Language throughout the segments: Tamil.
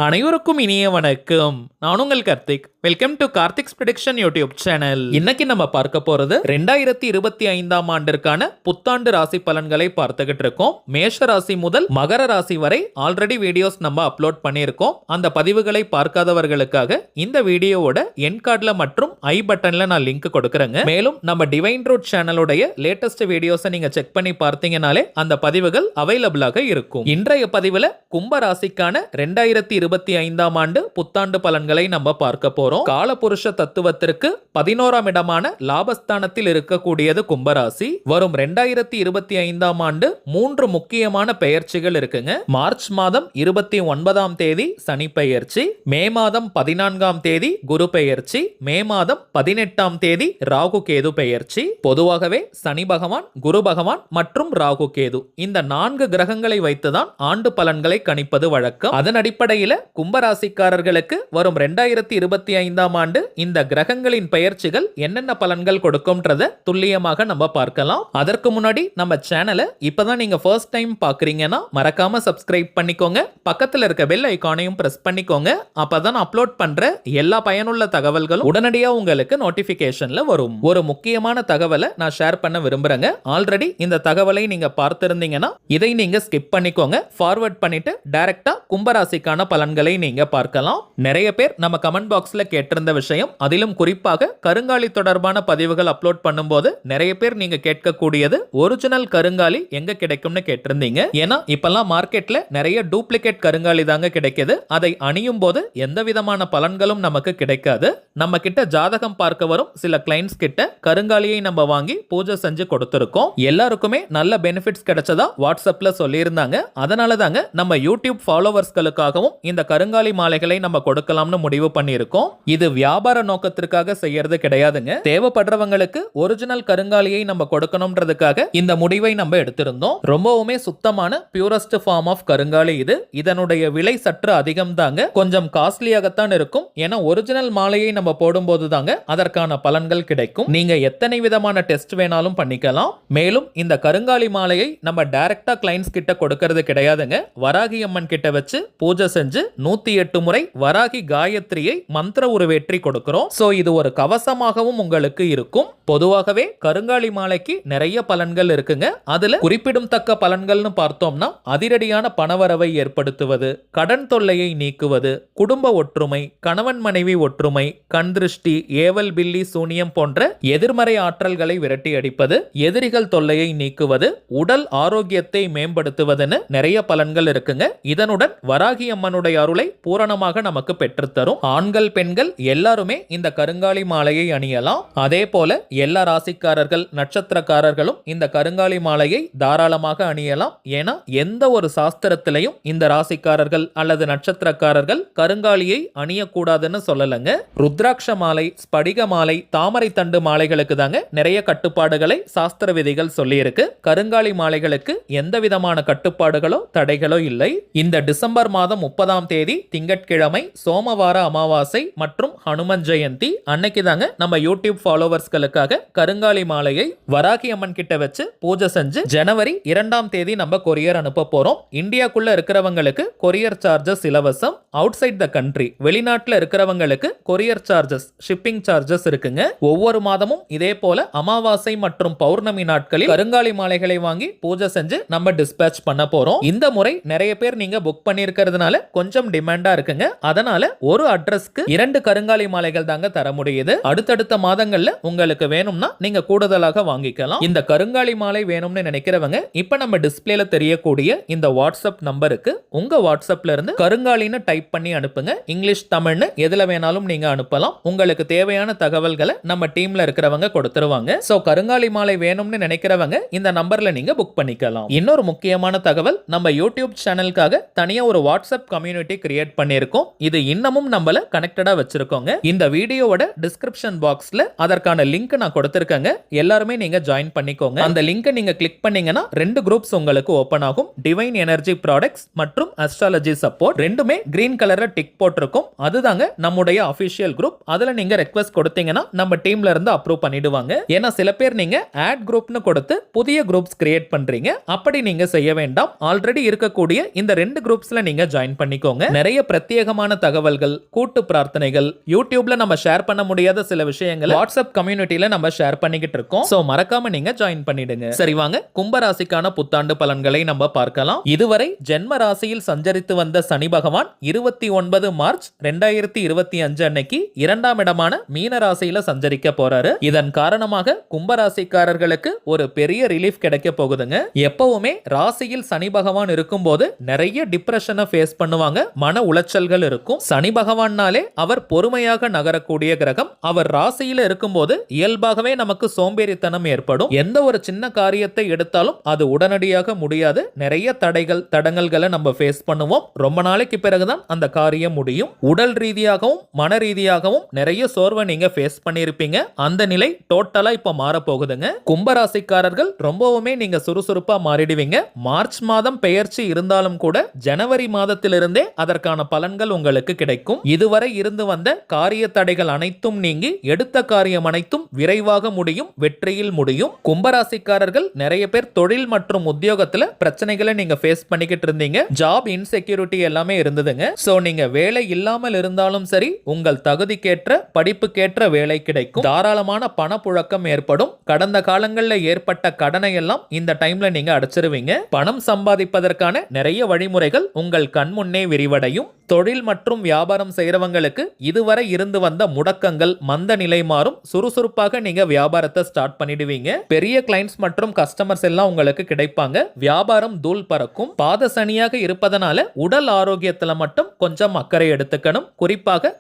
அனைவருக்கும் இனிய வணக்கம். நான் உங்கள் Karthik. Welcome to Karthik's prediction YouTube channel. இன்னைக்கு நம்ம பார்க்க போறது 2025ஆம் ஆண்டிற்கான புத்தாண்டு ராசி பலன்களை பார்த்துக்கிட்டு இருக்கோம். மேஷ ராசி முதல் மகர ராசி வரை ஆல்ரெடி வீடியோஸ் நம்ம அப்லோட் பண்ணியிருக்கோம். அந்த பதிவுகளை பார்க்காதவர்களுக்காக இந்த வீடியோவோட எண்ட் கார்டுல மற்றும் ஐ பட்டன்ல நான் லிங்க் கொடுக்குறேங்க. மேலும் நம்ம டிவைன் ரூட் சேனலுடைய லேட்டஸ்ட் வீடியோஸை நீங்க செக் பண்ணி பார்த்தீங்கனாலே அந்த பதிவுகள் அவைலபிளாக இருக்கும். இன்றைய பதிவுல கும்ப ராசிக்கான 2025ஆம் ஆண்டு புத்தாண்டு பலன்களை நம்ம பார்க்க போறோம். காலபுருஷ தத்துவத்திற்கு 11ஆம் இடமான லாபஸ்தானத்தில் இருக்கக்கூடியது கும்பராசி. வரும் 2025ஆம் ஆண்டு 3 முக்கியமான பெயர்ச்சிகள் இருக்குங்க. மார்ச் மாதம் 29ஆம் தேதி சனி பெயர்ச்சி, மே மாதம் 14ஆம் தேதி குரு பெயர்ச்சி, மே மாதம் 18ஆம் தேதி ராகு கேது பெயர்ச்சி. பொதுவாகவே சனி பகவான், குரு பகவான் மற்றும் ராகு கேது இந்த 4 கிரகங்களை வைத்துதான் ஆண்டு பலன்களை கணிப்பது வழக்கம். அதன் அடிப்படையில் கும்பராசிக்காரர்களுக்கு வரும் 2025ஆம் ஆண்டு இந்த கிரகங்களின் பெயர்ச்சிகள் என்னென்ன பலன்கள் கொடுக்கும்ன்றத துல்லியமாக நம்ம பார்க்கலாம். அதற்கு முன்னாடி நம்ம சேனலை இப்பதான் நீங்க ஃபர்ஸ்ட் டைம் பாக்குறீங்கன்னா மறக்காம சப்ஸ்கிரைப் பண்ணிக்கோங்க. பக்கத்துல இருக்க பெல் ஐகானையும் பிரஸ் பண்ணிக்கோங்க. அப்பதான் அப்லோட் பண்ற எல்லா பயனுள்ள தகவல்களும் உடனடியாக உங்களுக்கு நோட்டிபிகேஷன்ல வரும். ஒரு முக்கியமான தகவலை நான் ஷேர் பண்ண விரும்புறேங்க. ஆல்ரெடி இந்த தகவலை நீங்க பார்த்திருந்தீங்கன்னா இதை நீங்க ஸ்கிப் பண்ணிக்கோங்க. ஃபார்வர்ட் பண்ணிட்டு டைரக்டா கும்பராசிக்கான பலன்களை நீங்க பார்க்கலாம். நிறைய பேர் நம்ம கமெண்ட் பாக்ஸ்ல கேட்டிருந்த விஷயம், அதிலும் குறிப்பாக கருங்காலி தொடர்பான பதிவுகள் அப்லோட் பண்ணும்போது நிறைய பேர் நீங்க கேட்கக்கூடியது ஒரிஜினல் கருங்காலி எங்க கிடைக்கும்னு கேட்டிருந்தீங்க. ஏன்னா இப்பெல்லாம் மார்க்கெட்ல நிறைய டூப்ளிகேட் கருங்காலி தாங்க கிடைக்குது. அதை அணியும் போது எந்த விதமான பலன்களும் நமக்கு கிடைக்காது. நம்ம கிட்ட ஜாதகம் பார்க்க வரும் சில கிளைண்ட்ஸ் கிட்ட கருங்காலியை நம்ம வாங்கி பூஜை செஞ்சு கொடுத்திருக்கோம். எல்லாருக்குமே நல்ல பெனிஃபிட்ஸ் கிடைச்சதா வாட்ஸ்அப்ல சொல்லியிருந்தாங்க. அதனால தாங்க நம்ம யூடியூப் ஃபாலோவர்ஸ்களுக்காகவும் இந்த கருங்காலி மாலைகளை நம்ம கொடுக்கலாம்னு முடிவு பண்ணியிருக்கோம். இது வியாபார நோக்கத்திற்காக செய்யறது கிடையாதுங்க. தேவைப்படுறவங்களுக்கு ஒரிஜினல் கருங்காலியை நம்ம கொடுக்கணும்ன்றதுக்காக இந்த முடிவை நம்ம எடுத்திருந்தோம். ரொம்பவுமே சுத்தமான பியூரஸ்ட் ஃபார்ம் ஆஃப் கருங்காலி இது. இதனுடைய விலை சற்று அதிகம் தாங்க. கொஞ்சம் காஸ்ட்லியாகத்தான் இருக்கும். ஏன்னா ஒரிஜினல் மாலையை நம்ம போடும்போது தாங்க அதற்கான பலன்கள் கிடைக்கும். நீங்க எத்தனை விதமான டெஸ்ட் வேணாலும் பண்ணிக்கலாம். மேலும் இந்த கருங்காலி மாலையை நம்ம டைரக்டா கிளைண்ட்ஸ் கிட்ட கொடுக்கிறது கிடையாதுங்க. வராகி அம்மன் கிட்ட வச்சு பூஜை செஞ்சு 108 முறை வராகி காயத்ரியை மந்திர உருவேற்றி கொடுக்கிறோம். சோ இது ஒரு கவசமாகவும் உங்களுக்கு இருக்கும். பொதுவாகவே கருங்காலி மாலைக்கு நிறைய பலன்கள் இருக்குங்க. அதுல குறிப்பிடத்தக்க பலன்கள்னு பார்த்தோம்னா அதிரடியான பணவரவை ஏற்படுத்துவது, கடன் தொல்லையை நீக்குவது, குடும்ப ஒற்றுமை, கணவன் மனைவி ஒற்றுமை, கண் திருஷ்டி, ஏவல் பில்லி சூனியம் போன்ற எதிர்மறை ஆற்றல்களை விரட்டி அடிப்பது, எதிரிகள் தொல்லையை நீக்குவது, உடல் ஆரோக்கியத்தை மேம்படுத்துவதுன்னு நிறைய பலன்கள் இருக்குங்க. இதனுடன் வராகி அம்மனுடைய அருளை பூரணமாக நமக்கு பெற்றுத்தரும். ஆண்கள் பெண்கள் எல்லாருமே இந்த கருங்காலி மாலையை அணியலாம். அதே போல எல்லா ராசிக்காரர்கள் நட்சத்திரக்காரர்களும் இந்த கருங்காலி மாலையை தாராளமாக அணியலாம். ஏன்னா எந்த ஒரு சாஸ்திரத்திலையும் இந்த ராசிக்காரர்கள் அல்லது நட்சத்திரக்காரர்கள் கருங்காலியை அணியக்கூடாதுன்னு சொல்லலங்க. ருத்ராட்ச மாலை, ஸ்படிக மாலை, தாமரை தண்டு மாலைகளுக்கு தாங்க நிறைய கட்டுப்பாடுகளை சாஸ்திர விதிகள் சொல்லி இருக்கு. கருங்காலி மாலைகளுக்கு எந்த விதமான கட்டுப்பாடுகளோ தடைகளோ இல்லை. இந்த டிசம்பர் மாதம் 30ஆம் தேதி திங்கட்கிழமை சோமவார அமாவாசை மற்றும் ஹனுமன் ஜெயந்தி அன்னைக்கு தாங்க நம்ம யூடியூப் ஃபாலோவர்ஸ்களுக்காக கருங்காலி மாலையை வராகி அம்மன் கிட்ட வச்சு பூஜை செஞ்சு ஜனவரி 2ஆம் தேதி நம்ம கொரியர் அனுப்ப போறோம். இந்தியாக்குள்ள இருக்கிறவங்களுக்கு கொரியர் சார்ஜஸ் இலவசம். அவுட் சைட் த கண்ட்ரி வெளிநாட்டுல இருக்கிறவங்களுக்கு கொரியர் சார்ஜஸ், ஷிப்பிங் சார்ஜஸ் இருக்குங்க. ஒவ்வொரு மாதமும் இதே போல அமாவாசை மற்றும் பௌர்ணமி நாட்களில் கருங்காலி மாலைகளை வாங்கி பூஜை செஞ்சு நம்ம டிஸ்பேட்ச் பண்ண போறோம். இந்த முறை நிறைய பேர் நீங்க புக் பண்ணியிருக்கிறதுனால கொஞ்சம் டிமாண்டா இருக்குங்க. அதனால ஒரு அட்ரஸ்க்கு 2 கருங்காலி மாலைகள் தாங்க தர முடியுது. அடுத்தடுத்த மாதங்கள்ல உங்களுக்கு வேணும்னா நீங்க கூடுதலாக வாங்கிக்கலாம். இந்த கருங்காலி மாலை வேணும்னு நினைக்கிறவங்க இப்ப நம்ம டிஸ்பிளேல தெரியக்கூடிய இந்த வாட்ஸ்அப் நம்பருக்கு உங்க வாட்ஸ்அப்ல இருந்து கருங்காலின்னு டைப் பண்ணி அனுப்புங்க. இங்கிலீஷ் தமிழ்னு எதுல வேணாலும் நீங்க அனுப்பலாம். உங்களுக்கு தேவையான தகவல்களை நம்ம டீம்ல இருக்கிறவங்க கொடுத்துருவாங்க. சோ கருங்காலி மாலை வேணும்னு நினைக்கிறவங்க இந்த நம்பர்ல நீங்க புக் பண்ணிக்கலாம். இன்னொரு முக்கியமான தகவல், நம்ம யூடியூப் சேனலுக்காக தனியா ஒரு வாட்ஸ்அப் கம்யூனிட்டி கிரியேட் பண்ணியிருக்கோம். இது இன்னமும் நம்மள கனெக்டடா வச்சிருக்கோங்க. இந்த வீடியோவோட டிஸ்கிரிப்ஷன் பாக்ஸ்ல அதற்கான லிங்க் நான் கொடுத்திருக்கேங்க. எல்லாருமே நீங்க ஜாயின் பண்ணிக்கோங்க. அந்த லிங்கை நீங்க கிளிக் பண்ணீங்கன்னா 2 குரூப்ஸ் உங்களுக்கு ஓபன் ஆகும். டிவைன் எனர்ஜி ப்ராடக்ட்ஸ் மற்றும் அஸ்ட்ராலஜி சப்போர்ட். ரெண்டுமே கிரீன் கலர்ல டிக் போட்டிருக்கும். அதுதாங்க நம்முடைய அபிஷியல் குரூப். குரூப். அதுல நீங்க ரெக்வெஸ்ட் கொடுத்தீங்கன்னா நம்ம டீம்ல இருந்து அப்ரூவ் பண்ணிடுவாங்க. ஏன்னா சில பேர் நீங்க ஆட் குரூப்னு கொடுத்து புதிய குரூப்ஸ் கிரியேட் பண்றீங்க. அப்படி நீங்க செய்ய வேண்டாம். ஆல்ரெடி இருக்கக்கூடிய இந்த 2 குரூப்ஸ்ல நீங்க ஜாயின் பண்ணிக்கோங்க. நிறைய பிரத்யேகமான தகவல்கள், கூட்டு பிரார்த்தனைகள், யூடியூப்ல நம்ம ஷேர் பண்ண முடியாத சில விஷயங்களை வாட்ஸ்அப் கம்யூனிட்டில நம்ம ஷேர் பண்ணிக்கிட்டு இருக்கோம். சோ மறக்காம நீங்க ஜாயின் பண்ணிடுங்க. சரி வாங்க கும்பராசிக்கான புத்தாண்டு பலன்களை நம்ம பார்க்கலாம். இதுவரை ஜென்ம ராசியில் சஞ்சரித்து வந்த சனி பகவான் 29 மார்ச் 2025 அன்னைக்கு 2ஆம் இடமான மீன ராசியில சஞ்சரிக்க போறாரு. இதன் காரணமாக கும்பராசிக்காரர்களுக்கு ஒரு பெரிய ரிலீஃப் கிடைக்க போகுதுங்க. எப்பவுமே ராசியில் சனி பகவான் இருக்கும்போது நிறைய டிப்ரெஷனை ஃபேஸ் பண்ணுவாங்க. மன உளைச்சல்கள் இருக்கும். சனி பகவான்னாலே அவர் பொறுமையாக நகரக்கூடிய கிரகம். அவர் ராசியில இருக்கும்போது இயல்பாகவே நமக்கு சோம்பேறித்தனம் ஏற்படும். எந்த ஒரு சின்ன காரியத்தை எடுத்தாலும் அது உடனடியாக முடியாது. நிறைய தடைகள், தடங்கல்களை நம்ம ஃபேஸ் பண்ணுவோம். ரொம்ப நாளைக்கு பிறகுதான் அந்த காரியம் முடியும். உடல் ரீதியாகவும் மன ரீதியாகவும் நிறைய சோர்வை நீங்க ஃபேஸ் பண்ணியிருப்பீங்க. அந்த நிலை டோட்டலா இப்ப மாற போகுதுங்க. கும்பராசிக்காரர்கள் ரொம்பவுமே நீங்க சுறுசுறுப்பா மாறிடுவீங்க. மார்ச் மாதம் பெயர்ச்சி இருந்தாலும் கூட ஜனவரி மாதத்திலிருந்தே அதற்கான பலன்கள் உங்களுக்கு கிடைக்கும். இதுவரை இருந்து வந்த காரிய தடைகள் அனைத்தும் நீங்கி எடுத்த காரியம் அனைத்தும் விரைவாக முடியும், வெற்றியில் முடியும். கும்பராசிக்காரர்கள் நிறைய பேர் தொழில் மற்றும் உத்தியோகத்துல பிரச்சனைகளை நீங்க ஃபேஸ் பண்ணிக்கிட்டு இருந்தீங்க. ஜாப் இன்செக்யூரிட்டி எல்லாமே இருந்ததுங்க. சோ நீங்க வேலை இல்லாமல் இருந்தாலும் சரி, உங்கள் தகுதிக்கேற்ற படிப்புக்கேற்ற வேலை கிடைக்கும். தாராளமான பணப்புழக்கம் ஏற்படும். கடந்த காலங்களில் ஏற்பட்ட கடனை எல்லாம் இந்த டைம்ல நீங்க அடைச்சிருவீங்க. பணம் சம்பாதிப்பதற்கான நிறைய வழிமுறைகள் உங்கள் கண் முன்னே விரிவடையும். தொழில் மற்றும் வியாபாரம் செய்யறவங்களுக்கு இதுவரை இருந்து வந்த முடக்கங்கள், மந்த நிலை மாறும். சுறுசுறுப்பாக நீங்க வியாபாரத்தை ஸ்டார்ட் பண்ணிடுவீங்க. பெரிய கிளைண்ட்ஸ் மற்றும் கஸ்டமர்ஸ் எல்லாம் உங்களுக்கு கிடைப்பாங்க. வியாபாரம் தூள் பறக்கும். பாத சனியாக இருப்பதனால உடல் ஆரோக்கியத்துல மட்டும் கொஞ்சம் அக்கறை எடுத்துக்கணும். குறிப்பாக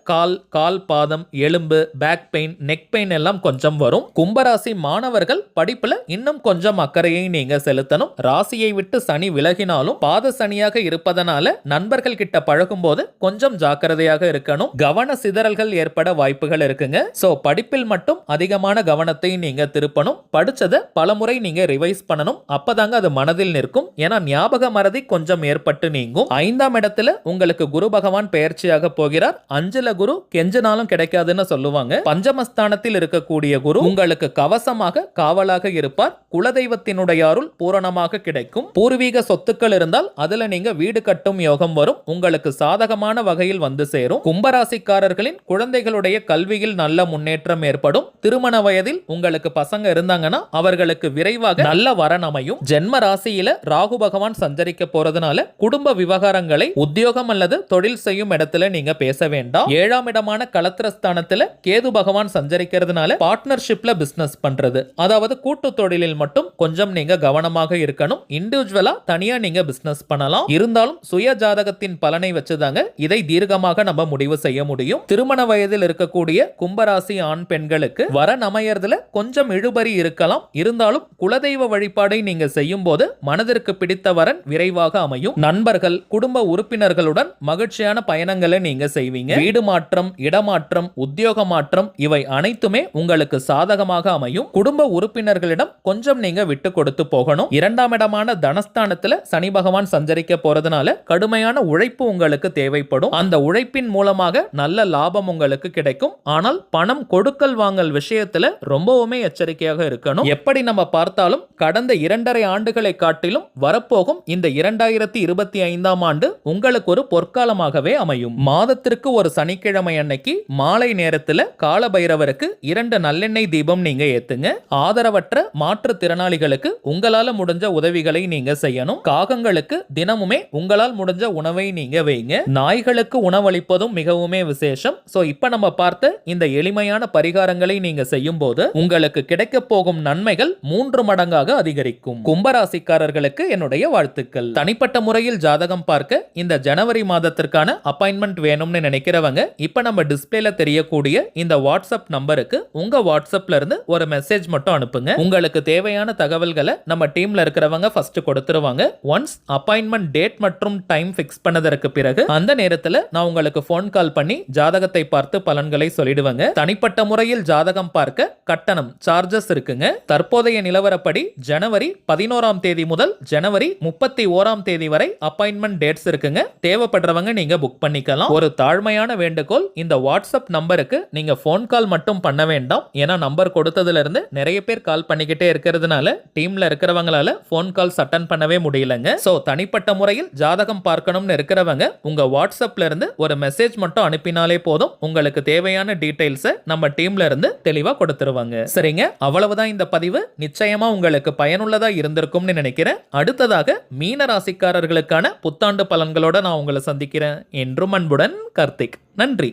கால் பாதம், எலும்பு, பேக் பெயின், நெக் பெயின் எல்லாம் கொஞ்சம் வரும். கும்பராசி மாணவர்கள் படிப்புல இன்னும் கொஞ்சம் அக்கறையை நீங்க செலுத்தணும். ராசியை விட்டு சனி விலகினாலும் பாத சனியாக இருப்பதனால நண்பர்கள் கிட்ட பழகும் போது கொஞ்சம் ஜாக்கிரதையாக இருக்கணும். கவன சிதறல்கள் ஏற்பட வாய்ப்புகள் இருக்குங்க. சோ படிப்பில் மட்டும் அதிகமான கவனத்தை நீங்க திருப்பணும். படிச்சதை பலமுறை நீங்க ரிவைஸ் பண்ணணும். அப்பதாங்க அது மனதில் நிற்கும். ஏன்னா ஞாபக மறதி கொஞ்சம் ஏற்பட்டு நீங்கும். 5ஆம் இடத்துல உங்களுக்கு குரு பகவான் பெயர்ச்சியாக போகிறார். 5ல குரு கெஞ்சினாலும் கிடைக்காதுன்னு சொல்லுவாங்க. பஞ்சமஸ்தானத்தில் இருக்கக்கூடிய குரு உங்களுக்கு கவசமாக, காவலாக இருப்பார். குலதெய்வத்தினுடைய அருள் பூரணமாக கிடைக்கும். பூர்வீக சொத்துக்கள் இருந்தால் அதுல நீங்க வீடு கட்டும் யோகம் வரும். உங்களுக்கு சாதகமான வகையில் வந்து சேரும். கும்பராசிக்காரர்களின் குழந்தைகளுடைய கல்வியில் நல்ல முன்னேற்றம் ஏற்படும். திருமண வயதில் உங்களுக்கு பசங்க இருந்தாங்கன்னா அவர்களுக்கு விரைவாக நல்ல வரன் அமையும். ஜென்ம ராசியில ராகு பகவான் சஞ்சரிக்க போறதுனால குடும்ப விவகாரங்களை உத்தியோகம் அல்லது தொழில் செய்யும் இடத்துல நீங்க பேச வேண்டாம். 7ஆம் இடமான கலத்திரஸ்தானத்துல கேது பகவான் சஞ்சரிக்கிறதுனால பார்ட்னர்ஷிப்ல பிசினஸ் பண்றது, அதாவது கூட்டு தொழிலில் மட்டும் கொஞ்சம் நீங்க கவனமாக இருக்கணும். இண்டிவிஜுவலா தனியா நீங்க பிசினஸ் பண்ணலாம். இருந்தாலும் சுய ஜாதகத்தின் பலனை வச்சுதாங்க இதை தீர்க்கமாக நம்ம முடிவு செய்ய முடியும். திருமண வயதில் இருக்கக்கூடிய கும்பராசி ஆண் பெண்களுக்கு வரன் அமையறதுல கொஞ்சம் இழுபறி இருக்கலாம். இருந்தாலும் குலதெய்வ வழிபாடை நீங்க செய்யும் போது மனதிற்கு பிடித்த வரன் விரைவாக அமையும். நண்பர்கள், குடும்ப உறுப்பினர்களுடன் மகிழ்ச்சியான பயணங்களை நீங்க செய்வீங்க. வீடு மாற்றம், இடமாற்றம், உத்தியோக மாற்றம் இவை அனைத்துமே உங்களுக்கு சாதகமாக அமையும். குடும்ப உறுப்பினர்களிடம் கொஞ்சம் நீங்க விட்டு கொடுத்து போகணும். 2ஆம் இடமான தனஸ்தானத்துல சனி பகவான் சஞ்சரிக்க போறதுனால கடுமையான உழைப்பு உங்களுக்கு தேவைப்படும். அந்த உழைப்பின் மூலமாக நல்ல லாபம் உங்களுக்கு கிடைக்கும். ஆனால் பணம் கொடுக்கல் வாங்கல் விஷயத்துல ரொம்பவுமே எச்சரிக்கையாக இருக்கணும். எப்படி நம்ம பார்த்தாலும் கடந்த 2.5 ஆண்டுகளை காட்டிலும் வரப்போகும் இந்த 2025ஆம் ஆண்டு உங்களுக்கு ஒரு பொற்காலமாகவே அமையும். மாதத்திற்கு ஒரு சனிக்கிழமை அன்னைக்கு மாலை நேரத்துல கால பைரவருக்கு 2 நல்லெண்ணெய் தீபம் நீங்க ஏத்துங்க. ஆதரவற்ற மாற்றுத்திறனாளிகளுக்கு உங்களால முடிஞ்ச உதவிகளை நீங்க செய்யணும். காகங்களுக்கு தினமுமே உங்களால் முடிஞ்ச உணவை நீங்க வைங்க. நாய்களுக்கு உணவளிப்பதும் மிகவுமே விசேஷம். சோ இப்ப நம்ம பார்த்த இந்த எளிமையான பரிகாரங்களை நீங்க செய்யும் போது உங்களுக்கு கிடைக்க போகும் நன்மைகள் 3 மடங்காக அதிகரிக்கும். கும்பராசிக்காரர்களுக்கு என்னுடைய வாழ்த்துக்கள். தனிப்பட்ட முறையில் ஜாதகம் பார்க்க இந்த ஜனவரி மாதத்திற்கான அப்பாயின்மெண்ட் வேணும்னு நினைக்கிறவங்க இப்ப நம்ம டிஸ்பிளேல தெரியக்கூடிய இந்த வாட்ஸ்அப் நம்பருக்கு உங்க வாட்ஸ்அப்ல இருந்து ஒரு மெசேஜ் மட்டும் அனுப்புங்க. உங்களுக்கு தேவையான தகவல்களை நம்ம டீம்ல இருக்கிறவங்க ஃபர்ஸ்ட் கொடுத்துருவாங்க. ஒன்ஸ் அப்பாயின்மெண்ட் டேட் மற்றும் டைம் ஃபிக்ஸ் பண்ணதற்கு பிறகு அந்த நேரத்துல நான் உங்களுக்கு போன் கால் பண்ணி ஜாதகத்தை பார்த்து பலன்களை சொல்லிடுவாங்க. தனிப்பட்ட முறையில் ஜாதகம் பார்க்க கட்டணம் சார்ஜஸ் இருக்குங்க. தற்போதைய நிலவரப்படி ஜனவரி 11ஆம் தேதி முதல் ஜனவரி 31ஆம் தேதி வரை அப்பாயின்மெண்ட் டேட்ஸ் இருக்குங்க. தேவைப்படுறவங்க நீங்க புக் பண்ணிக்கலாம். ஒரு தாழ்மையான வேண்டுகோள், இந்த வாட்ஸ்அப் வாட்ஸ்அப் நம்பருக்கு நீங்க ஃபோன் கால் மட்டும் பண்ண வேண்டாம். ஏன்னா நம்பர் கொடுத்ததுல இருந்து நிறைய பேர் கால் பண்ணிக்கிட்டே இருக்கிறதுனால டீம்ல இருக்கிறவங்களால ஃபோன் கால்ஸ் அட்டன் பண்ணவே முடியலங்க. சோ தனிப்பட்ட முறையில் ஜாதகம் பார்க்கணும்னு இருக்கிறவங்க உங்க வாட்ஸ்அப்ல இருந்து ஒரு மெசேஜ் மட்டும் அனுப்பினாலே போதும். உங்களுக்கு தேவையான டீடைல்ஸை நம்ம டீம்ல இருந்து தெளிவா கொடுத்துருவாங்க. சரிங்க, அவ்வளவுதான் இந்த பதிவு. நிச்சயமா உங்களுக்கு பயனுள்ளதா இருந்திருக்கும்னு நினைக்கிறேன். அடுத்ததாக மீன ராசிக்காரர்களுக்கான புத்தாண்டு பலன்களோட நான் உங்களை சந்திக்கிறேன். என்றும் அன்புடன் கார்த்திக். நன்றி.